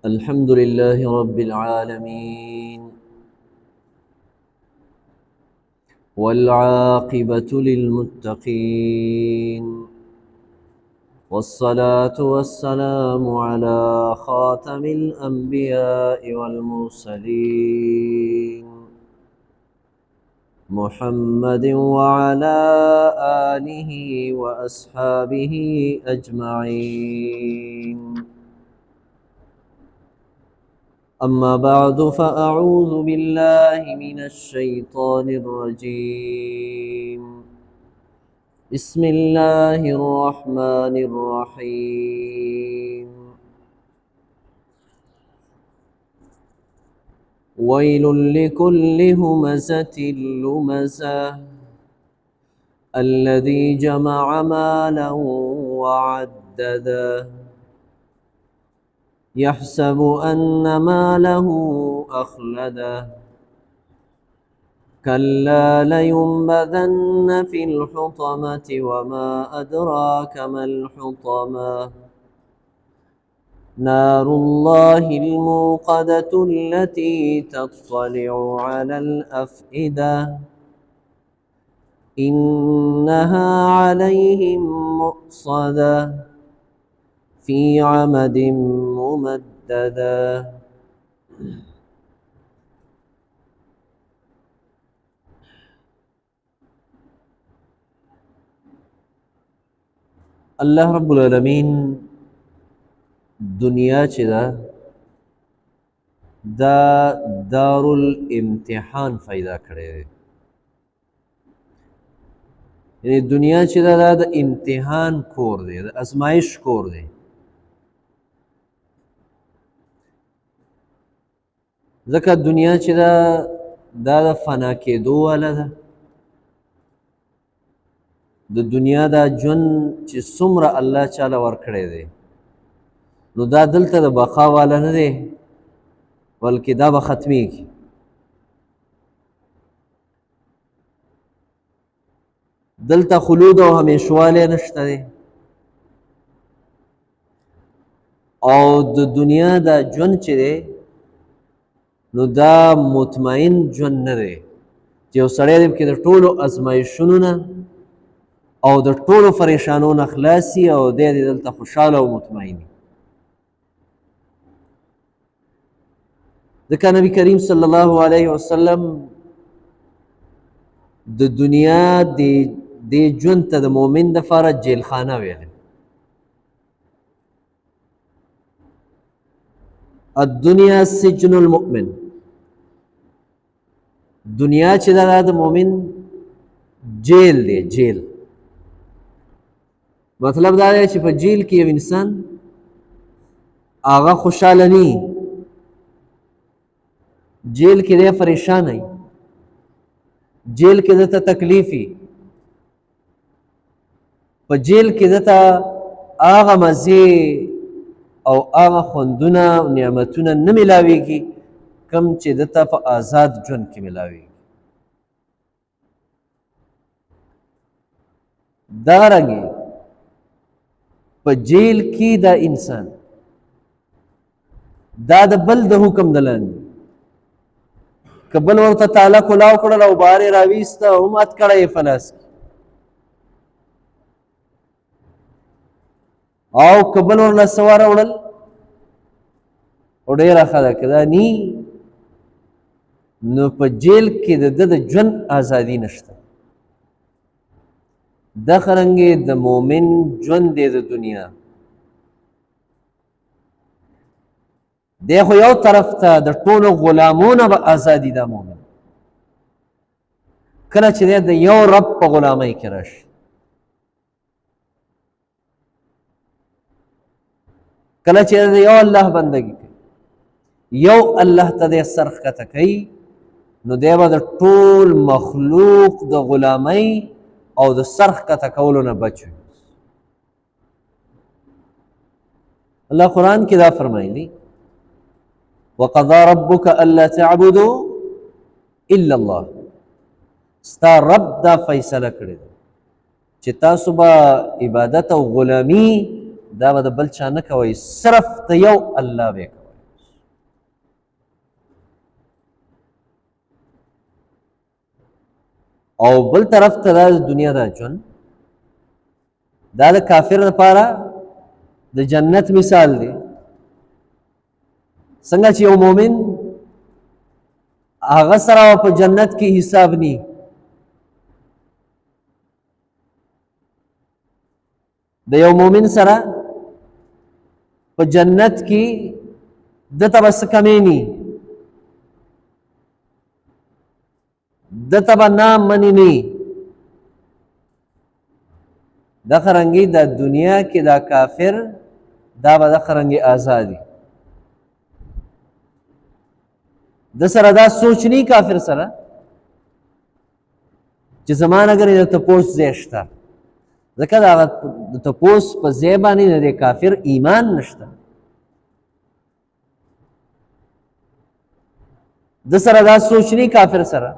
الحمد لله رب العالمين والعاقبة للمتقين والصلاة والسلام على خاتم الأنبياء والمرسلين محمد وعلى آله وأصحابه أجمعين. أما بعد فأعوذ بالله من الشيطان الرجيم. بسم الله الرحمن الرحيم. ويل لكل همزة لمزة الذي جمع مالا وعدده يحسب أن ماله أخلده كلا لينبذن في الحطمة وما أدراك ما الحطمة نار الله الموقدة التي تطلع على الأفئدة إنها عليهم مؤصدة في عمد ممددة. الله رب العالمين دنیا چې دا دار الامتحان پیدا کړی دی. یعنی دنیا چې دا د امتحان کور دی، د ازمایش کور دی. ځکه دنیا چې دا د فنا کېدو والا ده. د دنیا دا ژوند چې څومره الله چاله ورکړی دی نو دا دلته د بقا والا نه دی، بلکې دا به ختمیږي. دلته خلود او همیشوالی نشته دی، او د دنیا دا ژوند چې دی نو دا مطمئن ژوند نه دی چې یو سړی دی پکې د ټولو ازمایښتونو نه او د ټولو پریشانو نه خلاصي او دی دلته خوشحاله او مطمئن. ځکه نبی کریم صلی الله علیه وسلم د دنیا دې ژوند ته د مؤمن دپاره جیلخانه ویلې. الدنیا سجن المؤمن. دنیا چې دا د مؤمن جیل دی، جیل. مطلب دا دی چې په جیل کې یو انسان هغه خوشحاله نه وي، جیل کې دی پریشان وي، جیل کې دته تکلیف وي، په جیل کې دته هغه مزې او هغه خوندونه او نعمتونه نه میلاویږي کم چې دته په آزاد ژوند کې میلاویږي. دغرنګې په جیل کې دا انسان دا د بل د حکم د لاندې که بل ورته تاله کلاو کړل او بهر یې راویسته هم اتکړی یې فلاس کړي، او که بل ورله څه واروړل او ډېره ښه ده، که دا نی نو په جیل کې د ده د ژوند ازادي نشته. دغه رنګې د مؤمن ژوند دی د دنیا دی، خو یو طرف ته د ټولو غلامونه به ازادي دا مؤمن کله چې دی د یو رب په غلامۍ کې راشي. کله چې د یو الله بندګي کوي، یو الله ته دی سر ښکته کوي، نو دی به د ټول مخلوق د غلامۍ او د سر ښکته کولو نه بچ وي. الله قرآن کې دا فرمایلی وقضى ربك الا تعبدوا الا الله. ستا رب دا فیصله کړې ده چې تاسو به عبادت او غلامي دا به د بل چا نه کوئ، صرف د یو الله به کوئ. او بل طرف ته د دنیا دا ژوند دا د کافر لپاره د جنت مثال دی. څنګه چې یو مؤمن هغه سره په جنت کې حساب نی، د یو مؤمن سره په جنت کې دته به څه کمی نی، دته به نا منی نی. دغه رنګې د دنیا کې دا کافر دا به دغه رنګې آزادي د سره دا سوچ نی کافر سره چې زمان اگر د تپوس ځای شته، ځکه د هغه د تپوس په ځای باندې د کافر ایمان نشته. د سره دا سوچ نی کافر سره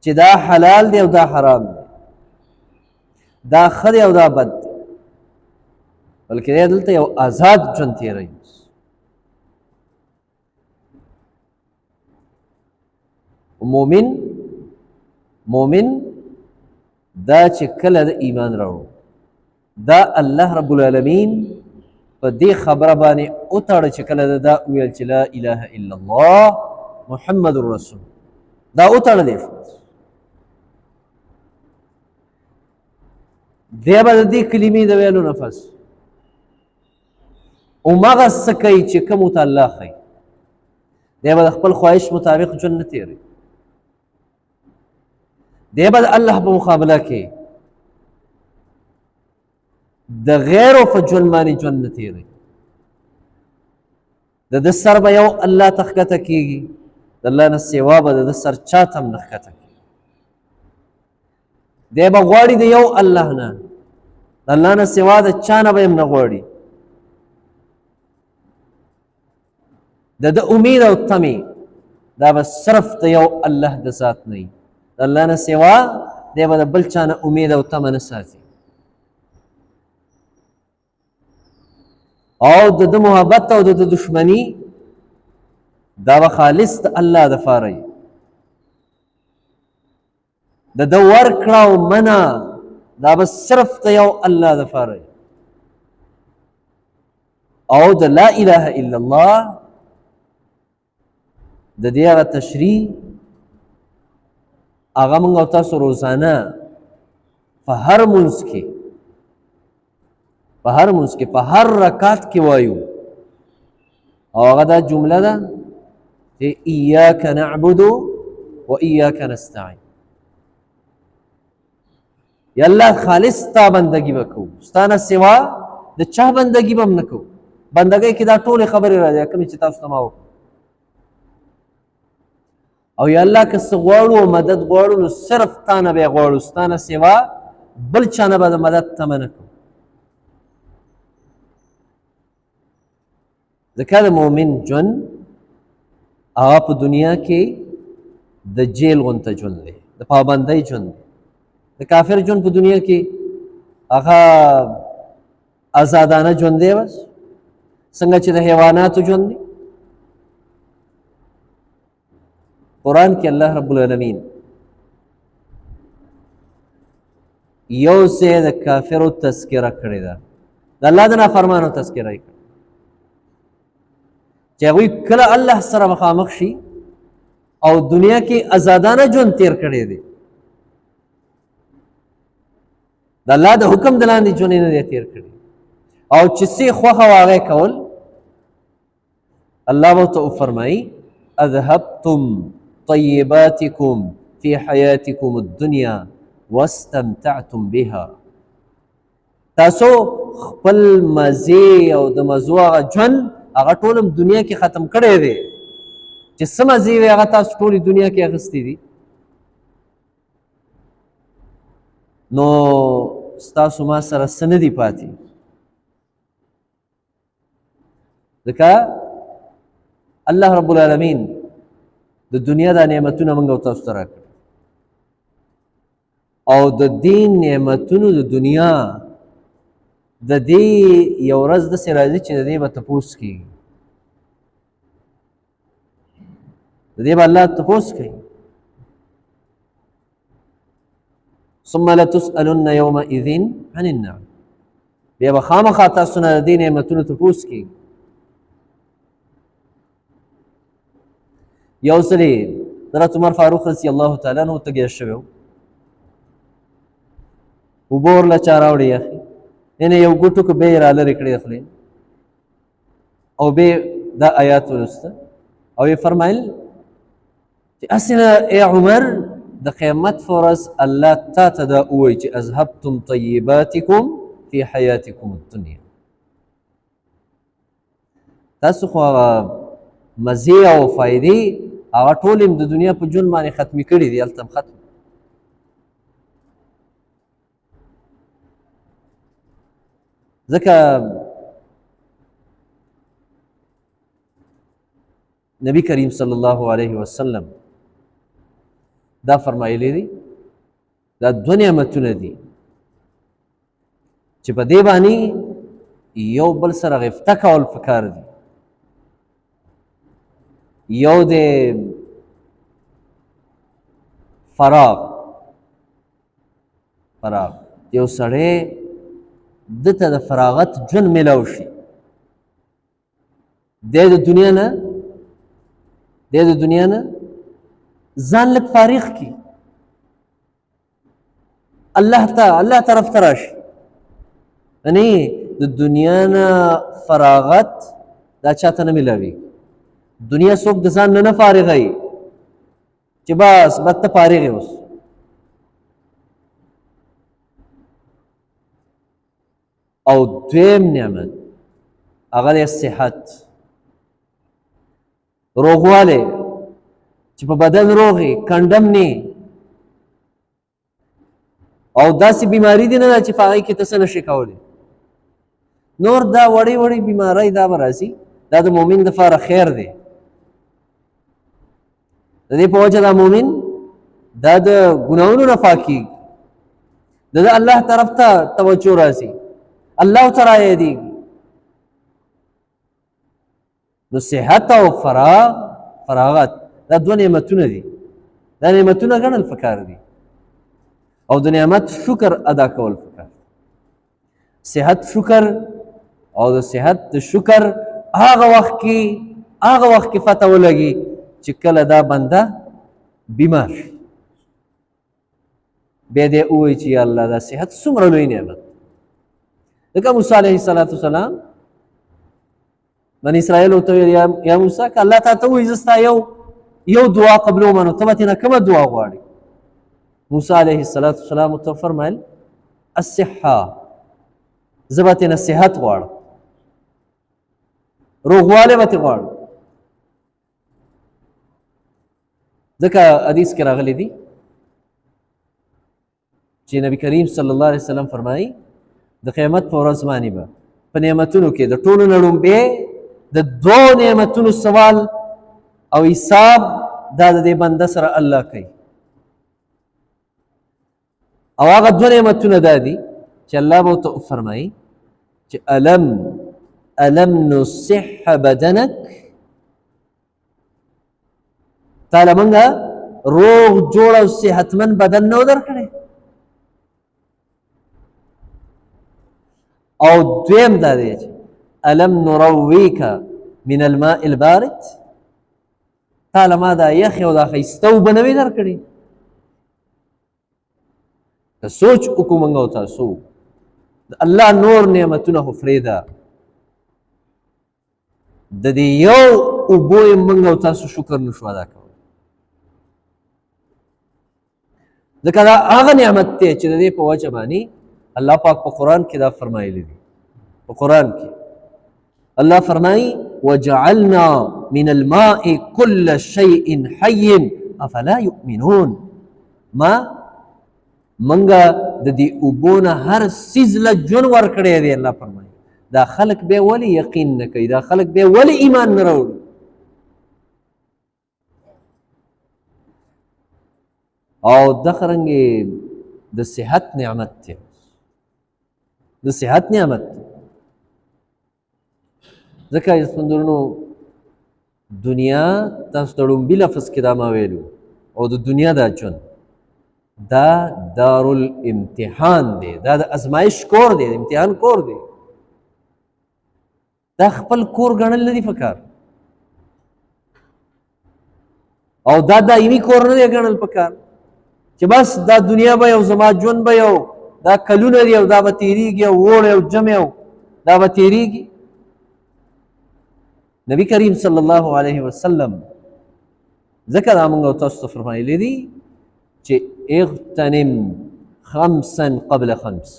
چې دا حلال دی او دا حرام دی، دا ښه دی او دا بد دی، بلکې دی دلته یو آزاد ژوند تېروي. مومن دا چې کله د ایمان راوړو دا الله رب العالمین په دې خبره باندې وتړه چې کله دا ویل چې لا اله الا الله محمد رسول دا وتړلی شو، دی به د دې کلمې د ویلو نفس هماغه څه کوي چې کوم ورته الله ښایي، دی به د خپل خواهش مطابق ژوند نه تېروي، دی به د الله په مقابله کې د غیرو په ژوند باندې ژوند نه تېروي. د ده سر به یو الله ته ښکته کېږي، د الله نه سوا به د ده سر چا ته هم نه ښکته کېږي. دی به غواړي د یو الله نه، د الله نه سوا د چا نه به هم نه غواړي. د ده امید او تمې دا به صرف د یو الله د ذات نه وي، د الله نه سوا دی به د بل چا نه امید او تمه نه ساتي. او د ده محبت او د ده دشمني دا به خالص د الله دپاره وي. د ده ورکړه او منع دا به صرف د یو الله دپاره وي. او د لا اله الا الله د دې هغه تشریح هغه موږ او تاسو روزانه په هر مونځ کې په هر رکعت کې وایو، او هغه دا جمله ده چې ایاک نعبد و ایاک نستعین. یا الله خالص تا بندگی وکړو، ستا نه سوا د چا بندگی به هم نه کوو. بندګۍ کې دا ټولې خبرې راځي کومې چې تاسو ته ما وکړو. او یا الله که څه غواړو مدد غواړو نو صرف تا نه به غواړو، ستا نه سوا بل چا نه به د مدد تمه نه کوو. ځکه د مؤمن ژوند هغه په دنیا کې د جیل غونته ژوند دی، د پابندۍ ژوند دی. د کافر ژوند په دنیا کې هغه آزادانه ژوند دی، بس څنګه چې د حیواناتو ژوند دی. قرآن کې الله رب العالمین یو ځای د کافرو تذکره کړې ده، د الله د نافرمانو تذکره یې کړې چې هغوی کله الله سره مخامخ شي او دنیا کې آزادانه ژوند تیر کړی دی، د الله د حکم د لاندې ژوند یې نه دی تیر کړی، او چې څه خوښه وه هغه کول. الله به ورته وفرمایي اذهبتم طیباتکم فی حیاتکم الدنیا واستمتعتم بها. تاسو خپل مزې او د مزو هغه ژوند هغه ټول هم دنیا کې ختم کړی دی، چې څه مزې وې هغه تاسو ټولې دنیا کې اخیستې دي. نو ستاسو ما سره څه نه دي پاتې، ځکه الله رب العالمین د دنیا دا نعمتونه موږ او تاسو ته راکړي، او د دې نعمتونو د دنیا د دې یو ورځ داسې راځي چې د دې به تپوس کېږي، د دې به الله تپوس کوي ثم لتسألن يومئذ عن النعم. بیا به خامخا تاسو نه د دې نعمتونو تپوس کېږي. یو سړي حضرت عمر فاروق رضی الله تعالی عنه تږی شوی و، اوبه ورله چا راوړې یخې، یعنې یو ګوټو که بیا یې را لرې کړې خولې او بیا دا آیات ولوسته او یې فرمایل چې هسې نه ای عمر د قیامت په ورځ الله تا ته دا ووایي چې اذهبتم طیباتکم فی حیاتکم الدنیا. تاسو خو هغه مزې او فایدې هغه ټول د دنیا په ژوند باندې ختمې کړي دي، هلته هم ختم. ځکه نبی کریم صلی الله علیه وسلم دا فرمایلی دي دا دوه نعمتونه دي چې په دې باندې یو بل سره غفته کول پکار دي. یو د فراغ یو سړی دته د فراغت ژوند میلاو شي، دی د دنیا نه ځان لږ فارغ کړي، الله طرف ته راشي. یعنې د دنیا نه فراغت دا چاته نه میلاوي. دنیا څوک د ځان نه فارغوي چې بس ته فارغ یې اوس. او دویم نعمت هغه دی صحت، روغوالی، چې په بدن روغې کنډم نه او داسې بیماری دی نه ده چې په هغې کې ته څه نشې کولی. نور دا وړې وړې بیماری دا به راځي، دا د مؤمن دپاره خیر دی. د دې په وجه دا مؤمن دا د ګناهونو نه پاکېږي، د ده الله طرف ته توجه راځي، الله ته رایادېږي. نو صحت او فراغت دا دوه نعمتونه دي، دا نعمتونه ګڼل پکار دي او د نعمت شکر ادا کول پکار. صحت شکر او د صحت د شکر هغه وخت کې پته ولګي چې کله دا بنده بیمار شي، بیا دې ووایي چې یا الله دا صحت څومره لوی نعمت. لکه موسی علیه السلام بني اسرائیل ورته ویل یا موسی که الله تا ته ووایي زه ستا یو دعا قبلومه نو ته به ترېنه کومه دعا غواړې؟ موسی علیه السلام ورته وفرمیل الصحه، زه به ترېنه صحت غواړم، روغوالی به ترې غواړم. ځکه حدیث کې راغلی دي چې نبی کریم صلی الله علیه وسلم فرمایي د قیامت په ورځ باندې به په نعمتونو کې د ټولو نه لومبې د دوو نعمتونو سوال او حساب دا د دې بنده سره الله کوي. او هغه دوه نعمتونه دا دي چې الله به ورته وفرمایي چې ألم نصح بدنك، تعالی منګه روغ جوړ او صحتمند بدن نو درکړی. او دویم دا دی چې ألم نرويك من الماء البارد، تعالی ما دا یخ او دا ښایسته اوبه نه وې درکړې. که سوچ وکړو موږ او تاسو د الله نور نعمتونه خو پرېږده، د دې یو اوبو یې موږ او تاسو شکر نشو ادا کولی. ځکه دا هغه نعمت دی چې د دې په وجه باندې الله پاک په قرآن کې دا فرمایلی دي. په قرآن کې الله فرمایي وجعلنا من الماء كل شيء حي افلا يؤمنون، منګه د دې اوبو نه هر څیز له ژوند ورکړی دی. الله فرمایي دا خلک بیا ولې یقین نه کوي، دا خلک بیا ولې ایمان نه راوړي؟ او دغه رنګې د صحت نعمت دی، د صحت نعمت دی. ځکه سپندورونو دنیا تاسو ته لومبي لفظ کې دا ما ویلو او د دنیا دا ژوند دا دار الامتحان دی، دا د ازمایش کور دی، د امتحان کور دی. دا خپل کور ګڼل نه دي پکار، او دا دایمي کور نه دی ګڼل پکار چې بس دا دنیا به یو، زما ژوند به یو، دا کلونه دي او دا به تېرېږي، او اوړی او ژمی او دا به تېرېږي. نبي کریم صلی الله علیه وسلم ځکه دا موږ او تاسو ته فرمایلی دي چې اغتنم خمسا قبل خمس،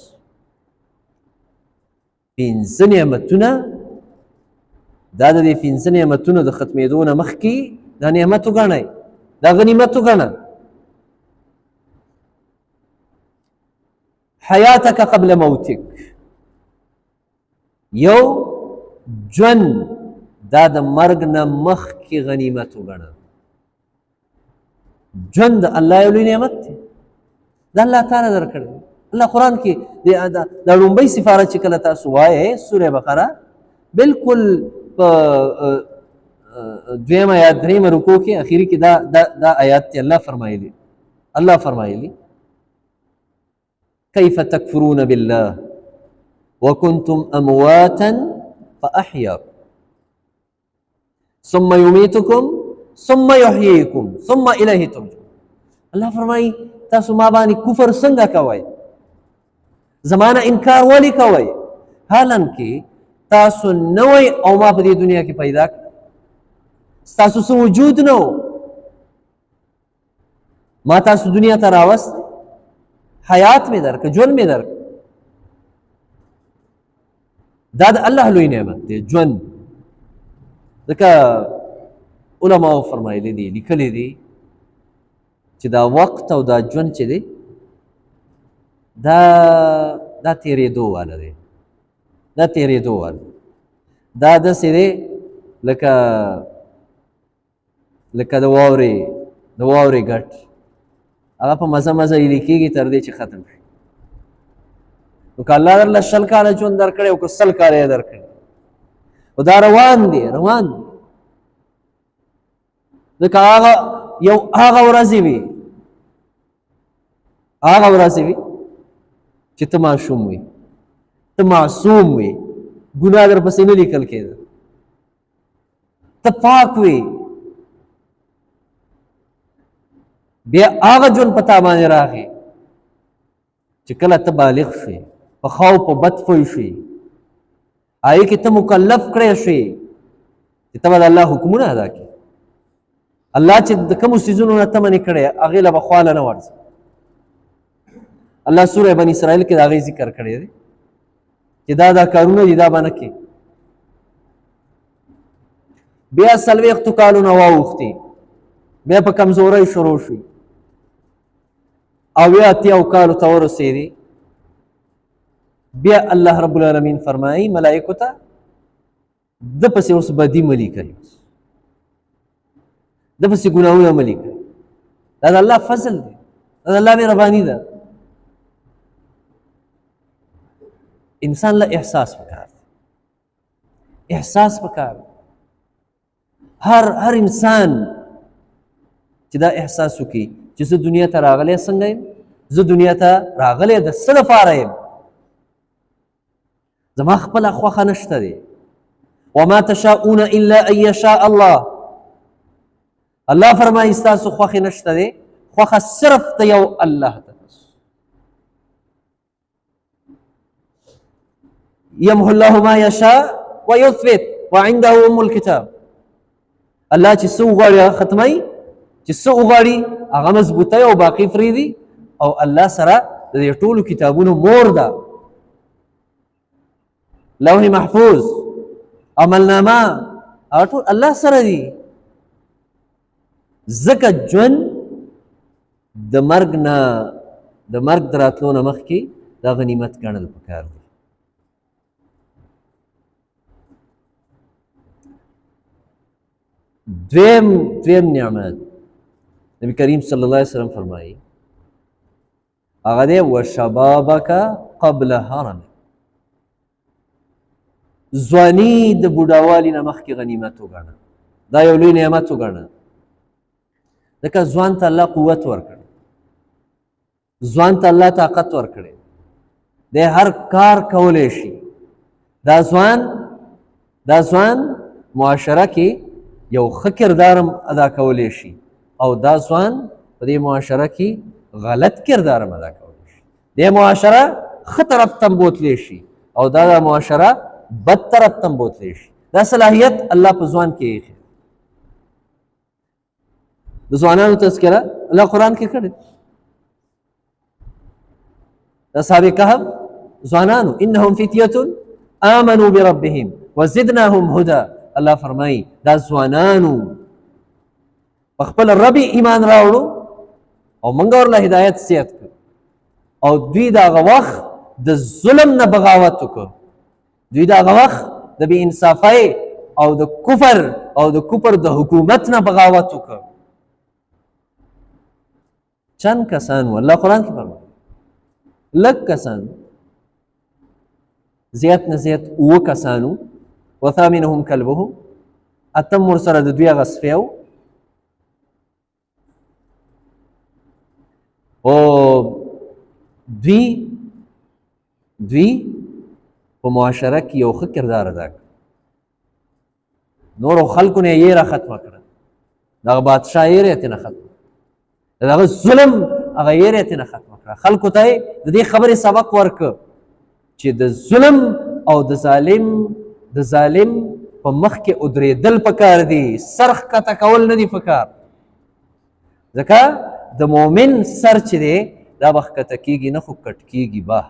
پنځه نعمتونه، دا د دې پنځه نعمتونو د ختمېدو نه مخکې دا نعمت وګڼئ، دا غنیمت وګڼه. حیاتک قبل موتک، یو ژوند دا د مرګ نه مخکې غنیمت وګڼه. ژوند د الله یو لوی نعمت دی، دا الله تعالی درکړی. الله قرآن کې دا لومبۍ سپاره چې کله تاسو وایئ سوره بقره بالکل په دویم آیات درېیم رکوع کې اخري کې دا آیات دی الله فرمایلی کیف تکفرون بالله وکنتم امواتا فاحیاکم ثم یمیتکم ثم یحییکم ثم الیه ترجعون. الله فرمایي تاسو ما باندې کفر څنګه کوئ، زمانه انکار ولی کوئ، حالان کې تاسو نه وئ او ما په دې دنیا کې پیدا کړ، ستاسو څه وجود نه و، ما تاسو دنیا ته راوست، حیات مې درک، ژوند مې درک. دا د الله لوی نعمت دی ژوند. ځکه علماو فرمایلی دي، لیکلی دي چې دا وخت او دا ژوند چې دی دا تېرېدو واله دی، دا تېرېدو واله، دا داسې دی لکه د واورې ګټ، هغه په مزه مزه ایلې کېږي تر دې چې ختم شي. نو که الله درله 100 کاله ژوند درکړی او که 100 کاله یې درکړی، خو دا روان دی. ځکه هغه ورځې وي چې ته ماشوم وي، ته معصوم وي، ګناه در پسې نه لیکل کېده، ته پاک وي. بیا هغه ژوند په تا باندې راغی چې کله ته بالغ شوې، په ښه او په بد پوه شوې، هغې کې ته مکلف کړی شوې چې ته به د الله حکمونه ادا کړې. الله چې د کومو څیزونو نه ته منې کړی هغې له به خواله نه ورځه. الله سوره بني اسرائیل کې د هغې ذکر کړی دی چې دا کارونه دي دا به نه کې. بیا 40 کالونه واوښتې، بیا په کمزورۍ شروع شوي، او بیا 80 کالو ته ورسېدې. بیا الله رب العالمین فرمایي ملائکو ته د پسې اوس بدي مه لیکئ، د پسې ګناهونه مه لیکئ. دا د الله فضل دی، دا د الله مهرباني ده. انسان له احساس پکار دی، احساس پکار دی. هر انسان چې دا احساس وکړي چې زه دنیا ته راغلی څنګه یم، زه دنیا ته راغلی د څه لپاره یم، زما خپله خوښه نشته دی. وما تشاءون الا ان یشاء الله، الله فرمایي ستاسو خوښې نشته دی، خوښه صرف د یو الله ته. یمحو الله ما یشاء ویثبت وعنده ام الکتاب، الله چې څه وغواړي هغه ختموي، چې څه وغواړي هغه مضبوطوي او باقي پرېږدي. او الله سره د دې ټولو کتابونو مور ده، لوح محفوظ، عملنامه، هغه ټول الله سره دي. ځکه ژوند د مرګ د راتلو نه مخکې دا غنیمت ګڼل پکار دی. دویم نعمت نبی کریم صلی الله علیه وسلم فرمایي هغه دی وشبابک قبل هرم، ځواني د بوډاوالي نه مخکې غنیمت وګڼه، دا یو لوی نعمت وګڼه. ځکه ځوان ته الله قوت ورکړ، ځوان ته الله طاقت ورکړی دی، هر کار کولی شي. دا ځوان معاشره کې یو ښه کردار هم ادا کولی شي، او دا ځوان په دې معاشره کې غلط کردار هم ادا کولی شي. دې معاشره ښه طرف ته بوتلی شي او دا معاشره بد طرف ته بوتلی شي. دا صلاحیت الله په ځوان کې ایښی. د ځوانانو تذکره الله قرآن کې کړی. د اصحاب کهف ځوانانو انهم فتیة آمنوا بربهم وزدناهم هدى. الله فرمایي دا ځوانانو په خپل رب ایمان راوړو او موږ ورله هدایت زیات کړ، او دوی د هغه وخت د ظلم نه بغاوت وکړ، دوی د هغه وخت د بې انصافۍ او د کفر د حکومت نه بغاوت وکړ. چند کسان و الله قرآن کې فرمایي لږ کسان، زیات نه زیات اووه کسانو. وثامنهم کلبهم، اتم ورسره د دوی هغه سپی و. او دوی په معاشره کې یو ښه کردار ادا کړ، نورو خلکو نه یې یېره ختمه کړه، دغه بادشاه یېره یې ترېنه ختمه، دغه ظلم هغه یېره یې ترېنه ختمه کړه. خلکو ته یې د دې خبرې سبق ورکړه چې د ظلم او د ظالم په مخ کې ودرېدل پکار دي، سر ښکته کول نه دي پکار. ځکه د مؤمن سر چې دی دا به ښکته کېږي نه، خو کټ کېږي به.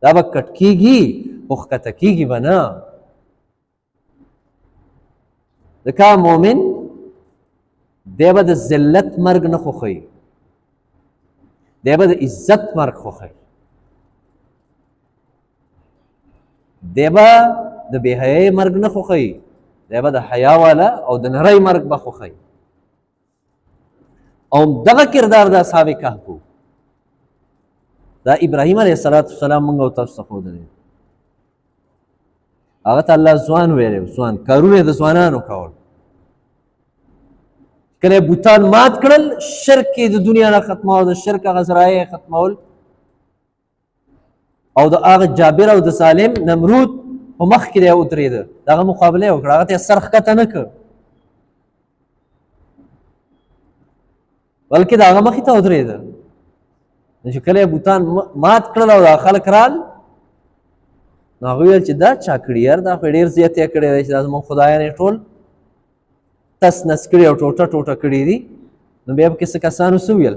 دا به کټ کېږي خو ښکته کېږي به نه. ځکه مؤمن دی به د ذلت مرګ نه خوښوي، دی به د عزت مرګ خوښوي، دی به د بې حیایۍ مرګ نه خوښوي، دی به د حیا والا او د نرۍ مرګ به خوښوي. او دغه کردار د اصحاب کهف و. دا ابراهیم علیه السلام موږ او تاسو ته ښودلی، هغه ته الله ځوان ویلی و، ځوان کارونه یې د ځوانانو کول. کله یې بوتان مات کړل، شرک یې د دنیا نه ختمول، د شرک هغه ذرایع یې ختمول، او د هغه جابر او د سالم نمرود په مخ کې دی ودرېده، د هغه مقابله یې وکړه، هغه ته یې سر ښکته نه کړ، بلکې د هغه مخې ته ودرېده. چې کله یې بوتان مات کړل او دا خلک رال، نو هغوی ویل چې دا چا کړي یار، دا خو یې ډېر زیات یې کړی دی چې دا زموږ خدایان یې ټول تس نس کړي او ټوټه ټوټه کړي دي. نو بیا پکې څه کسانو څه ویل،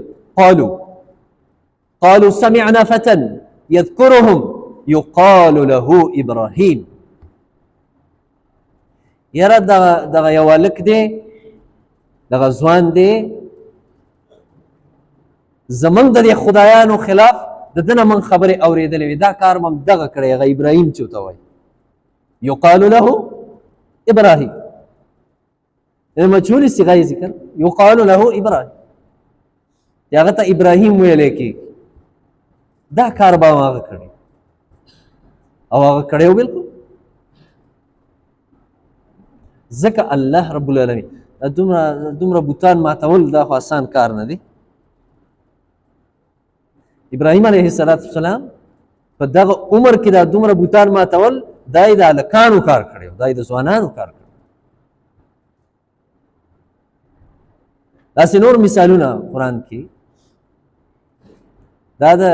قالوا سمعنا فتى يذكرهم يقال له ابراهيم. یاره دغه یو هلک دی، دغه ځوان دی، زمونږ د دې خدایانو خلاف د ده نه موږ خبرې اورېدلې وي، دا کار به هم دغه کړی، هغه ابراهیم چې ورته وایي. یقال له ابراهیم، مجهول صیغه یې ذکر، یقال له ابراهیم، هغه ته ابراهیم ویلی کېږي. دا کار به هم هغه کړی او هغه کړی و بلکل. ځکه الله رب العالمین دومره بوتان ماتول دا خو آسان کار نه دی. ابراهیم علیه السلام په دغه عمر کې دا دومره بوتان ماتول دا یې د هلکانو کار کړی و، دا یې د ځوانانو کار کړی. داسې نور مثالونه قرآن کې دا د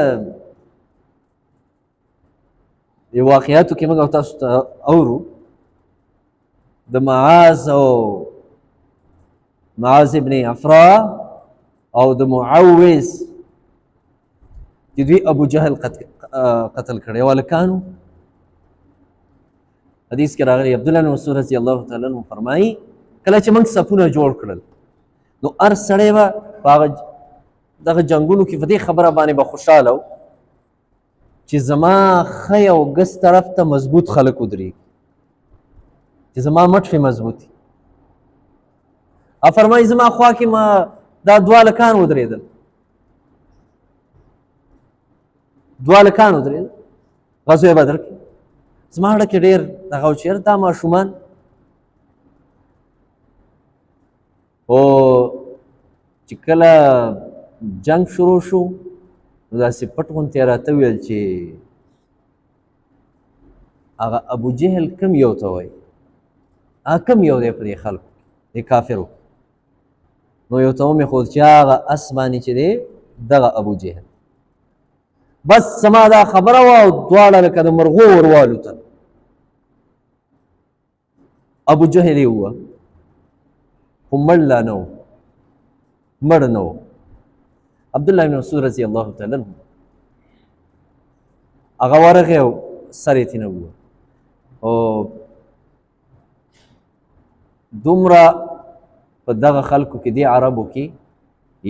واقعاتو کې موږ او تاسو ته اورو. د معاذ ابن عفرا او د معوذ چې دوی ابو جهل قتل کړی و هلکانو. حدیث کې راغلی عبدالله بن مسعود رضی الله تعالی عنه فرمایي کله چې موږ صفونه جوړ کړل نو هر سړی به په دغه جنګونو کې په دې خبره باندې به خوشحاله و چې زما ښی او ګس طرف ته مضبوط خلک ودرېږي، چې زما مټ مضبوط وي. فرمایي زما خوا کې ما دا دوه هلکان ودرېدل، غزوه بدر کې زما زړه کې ډېر دغه و چې یاره دا ماشومان او چې کله جنگ شروع شو نو داسې پټ غوندې راته وویل چې هغه ابو جهل کم یو ته وایي کم یو دی په دې خلکو دې کافرو نو یو ته ومې ښود چې هغه اس باندې چې دی دغه ابو جهل بس زما دا خبره وه او دواړه لکه د مرغو ور والوتل ابو جهل یې ووه خو مړ لا نه و مړ نه و عبدالله بن مسعود رضی الله تعالی عنه هغه ورغی او سر یې ترېنه ووه او دومره په دغه خلکو کې دې عربو کې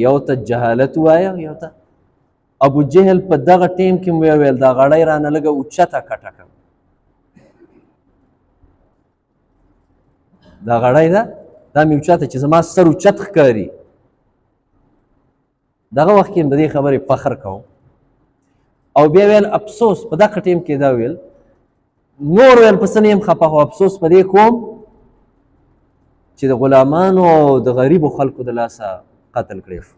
یو ته جهالت ووایه یو ته ابو جهل په دغه ټیم کې مې وویل دا غړی رانه لږه اوچته کټه کړه دا غړی ده دا مې اوچته چې زما سر اوچت ښکاري دغه وخت کې د دې خبرې فخر کوم او بیا ویل افسوس په دغه ټیم کې دا ویل نور ویل په څه نه یم خفه خو افسوس په دې کوم چې د غلامانو او د غریبو خلکو د لاسه قتل کړی شو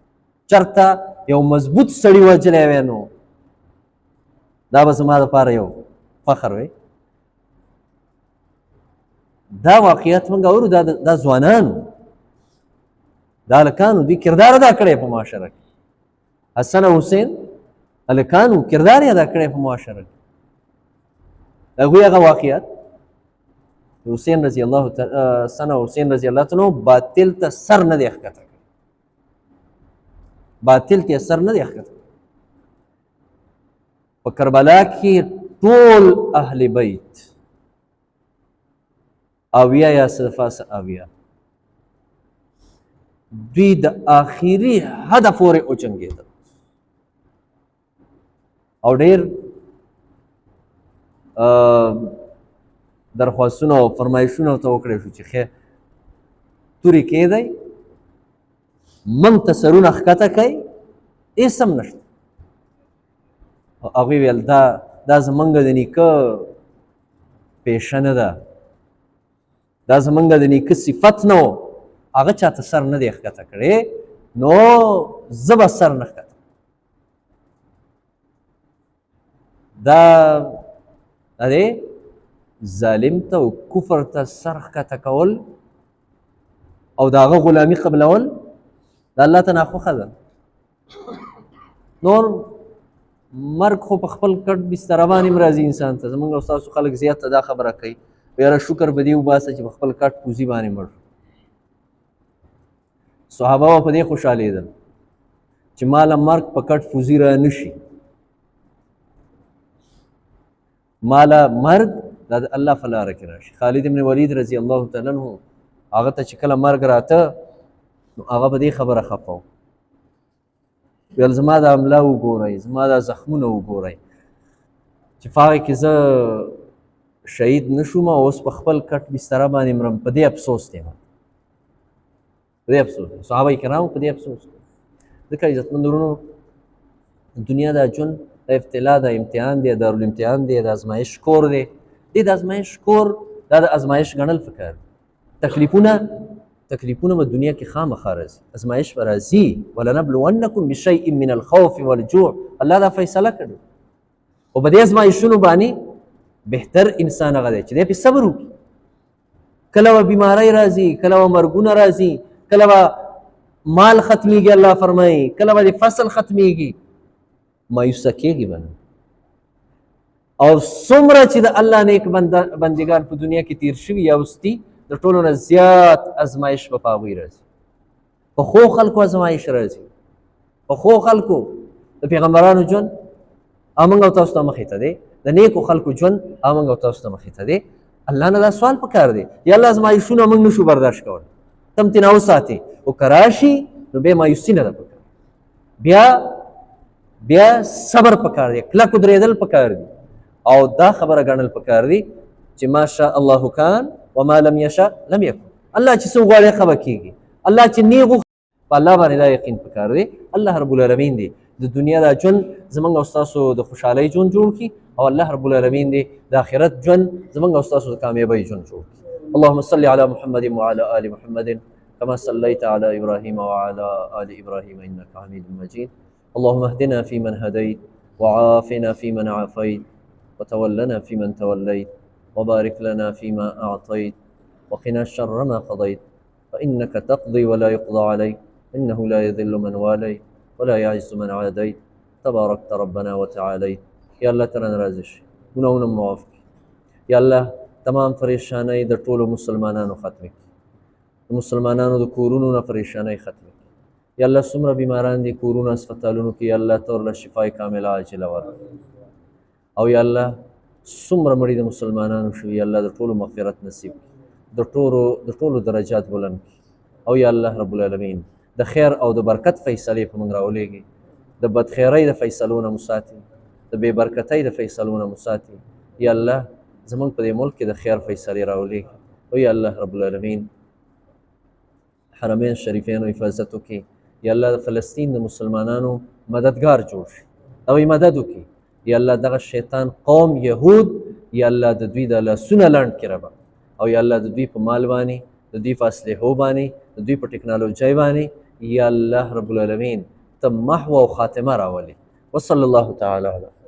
چرته یو مضبوط سړي وجلی وی نو دا به زما دپاره یو فخر وی دا واقعیت موږ اورو دا ځوانان دا هلکانو دوی کردار ادا کړی په معاشره کې حسن او حسین هلکانو کردار یې ادا کړی په معاشره کې د هغوی هغه واقعیت حسین رضی الله حسن او حسین رضی الله تعالی باطل ته سر نه دی ښکته کړی باطل ته سر نه دی ښکته په کربلا کې ټول اهل بیت اویا یا صرفه اویا دوی د آخري حده پورې وجنګېدل او ډېر درخواستونه او فرمایشونه ورته وکړی شو چې خیر تورې کېدی موږ ته سرونه ښکته کوئ هېڅ هم نشته هغوی ویل دا زموږ د نیکه پیشه نه ده دا زموږ د نیکه صفت نه و هغه چاته سر نه دی ښکته کړی نو زه به سر نه ښکته دا دی ظالم ته او کفر ته سر ښکته کول او د هغه غلامي قبلول د الله ته ناخوښه ده نور مرګ خو په خپل کټ بستره باندې هم راځي انسان ته زموږ او ستاسو خلک زیاته دا خبره کوي یاره شکر به دې وباسه چې په خپل کټ پوزي باندې مړ صحابه به په دې خوشحالېدل چې ماله مرګ په کټ پوزي را نه شي ماله مرګ دا د الله په لاره کې راشي خالد ابن ولید رضی الله تعالی عنه هغه ته چې کله مرګ راته نو هغه په دې خبره خفه و ویل زما دا املا وګورئ زما دا زخمونه وګورئ چې په هغې کې زه شهید نه شوم او اوس په خپل کټ بستره باندې مرم په دې افسوس دی په دې افسوس دی صحابه کرامو په دې افسوس دی ځکه عزتمند ورونو دنیا دا ژوند د ابتلا د امتحان دی دارالامتحان دی د ازمایش کور دی دې د ازمایش کور دا د ازمایش ګڼل پکار دی تکلیفونه به دنیا کې خامخا راځي ازمایش به راځي ولنبلونکم بشیء من الخوف والجوع الله دا فیصله کړې او په دې ازمایشونو باندې بهتر انسان هغه دی چې دی پې صبر وکړي کله به بیماری راځي کله به مرګونه راځي کله به مال ختمیږي الله فرمایي کله به د فصل ختمیږي مایوسه کېږي به نه او څومره چې د الله نیک بندګان په دنیا کې تیر شوي یا اوس دي د ټولو نه زیات ازمایش به په هغوی راځي په ښو خلکو ازمایش راځي په ښو خلکو د پیغمبرانو ژوند موږ او تاسو ته مخې ته دی د نیکو خلکو ژوند موږ او تاسو ته مخې ته دی الله نه دا سوال پکار دی یا الله ازمایشونه موږ نشو برداشت کولی ته هم ترې نه وساتې او که راشي نو بیا مایوسي نه ده پکار بیا صبر پکار دی کلک ودرېدل پکار دي او دا خبره ګڼل پکار دي چې ما شاء الله کان وما لم یشاء لم یکن الله چې څه وغواړي هغه به کېږي الله چې نه غوښتي په الله باندې دا یقین پکار دی الله رب العالمین دی د دنیا دا ژوند زموږ او ستاسو د خوشحالۍ ژوند جوړ کړي او الله رب العالمین دی د آخرت ژوند زموږ او ستاسو د کامیابۍ ژوند جوړ کړي اللهم صل على محمد وعلى آل محمد كما صليت على إبراهيم وعلى آل إبراهيم إنك حميد مجيد اللهم اهدنا فيمن هديت، وعافنا فيمن عافيت، وتولنا فيمن توليت، وبارك لنا فيما أعطيت، وقنا شر ما قضيت، فإنك تقضي ولا يقضى عليك، إنه لا يذل من واليت ولا يعز من عاديت، تباركت ربنا وتعاليت. يا الله ترى نرازش ګناهونه معاف کړي. یا الله تمام پریشانۍ د ټولو مسلمانانو ختمې کړي، د مسلمانانو د کورونو نه پریشانۍ ختمې کړي. یا الله څومره بیماران دي کورونو هسپتالونو کې، یا الله ته ورله شفای کامله عاجله ورکړي. او یا الله څومره مړي د مسلمانانو شوي، یا الله د ټولو مغفرت نصیب کړي، د ټولو درجات بلند کړي. او یا الله رب العالمین د خیر او د برکت فیصلې په موږ راولېږي، د بدخیرۍ د فیصلو نه مو ساتي، د بې برکتۍ د فیصلو نه مو ساتي. یا الله زمونږ په دې ملک کې د خیر فیصلې راولېږي. او یا الله رب العالمین حرمین شریفینو حفاظت وکړي. یا الله د فلسطین د مسلمانانو مددگار جوړ شي او یې مدد وکړي. یا الله دغه شیطان قوم یهود، یا الله د دوی د لاسونه لنډ کړي ربه. او یا الله د دوی په مال باندې، د دوی په اسلحو باندې، د دوی په ټکنالوژۍ باندې یا الله رب العالمین ته محو او خاتمه راولي. وصلی الله تعالی علیه